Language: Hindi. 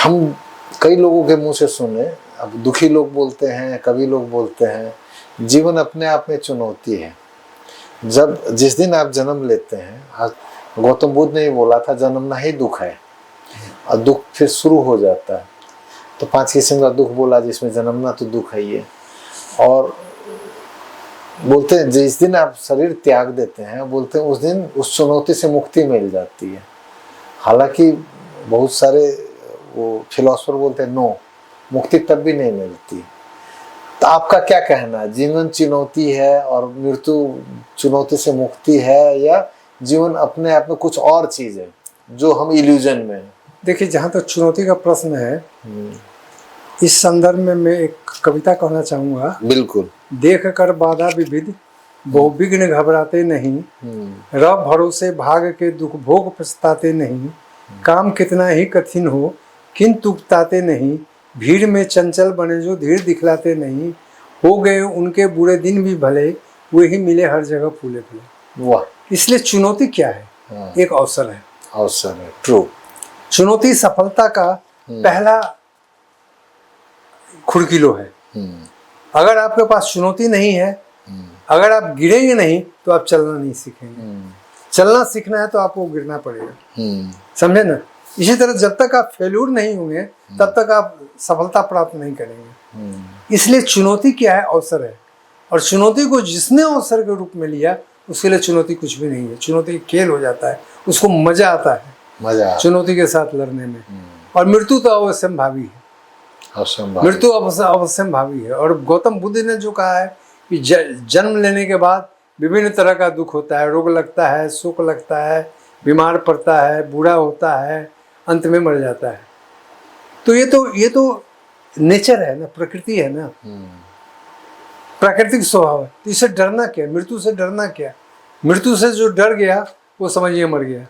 हम कई लोगों के मुंह से सुने, अब दुखी लोग बोलते हैं, कवि लोग बोलते हैं जीवन अपने आप में चुनौती है। जिस दिन आप जन्म लेते हैं, आज गौतम बुद्ध ने बोला था जन्मना ही दुख है और दुख फिर शुरू हो जाता है। तो 5 किस्म का दुख बोला, जिसमें जन्मना तो दुख है ही है। और बोलते हैं जिस दिन आप शरीर त्याग देते हैं, बोलते हैं उस दिन उस चुनौती से मुक्ति मिल जाती है। हालांकि बहुत सारे वो फिलोसोफर बोलते हैं नो, मुक्ति तब भी नहीं मिलती। तो आपका क्या कहना है, जीवन चुनौती है और मृत्यु चुनौती से मुक्ति है, या जीवन अपने आप में कुछ और चीज है जो हम इल्यूजन में है? देखिए, जहाँ तक चुनौती का प्रश्न है, इस संदर्भ में मैं एक कविता कहना चाहूँगा। बिल्कुल। देख कर बाधा विविध बहु विघ्न घबराते नहीं, रब भरोसे भाग के दुख भोग पछताते नहीं, काम कितना ही कठिन हो किंतु उकताते नहीं, भीड़ में चंचल बने जो धीर दिखलाते नहीं, हो गए उनके बुरे दिन भी भले, वे ही मिले हर जगह फूले फूले। वाह। इसलिए चुनौती क्या है? एक अवसर है। अवसर है, ट्रू। चुनौती सफलता का पहला खुड़किलो है। अगर आपके पास चुनौती नहीं है, अगर आप गिरेंगे नहीं तो आप चलना नहीं सीखेंगे। चलना सीखना है तो आपको गिरना पड़ेगा, समझे ना। इसी तरह जब तक आप फेल्यूर नहीं होंगे तब तक आप सफलता प्राप्त नहीं करेंगे। इसलिए चुनौती क्या है? अवसर है। और चुनौती को जिसने अवसर के रूप में लिया, उसके लिए चुनौती कुछ भी नहीं है। चुनौती खेल हो जाता है, उसको मजा आता है चुनौती के साथ लड़ने में। और मृत्यु तो अवश्यंभावी है, मृत्यु अवश्यंभावी है। और गौतम बुद्ध ने जो कहा है कि जन्म लेने के बाद विभिन्न तरह का दुख होता है, रोग लगता है, शोक लगता है, बीमार पड़ता है, बूढ़ा होता है, अंत में मर जाता है। तो ये तो नेचर है ना, प्रकृति है ना, प्राकृतिक स्वभाव है। तो इससे डरना क्या? मृत्यु से डरना क्या? मृत्यु से जो डर गया वो समझिए मर गया।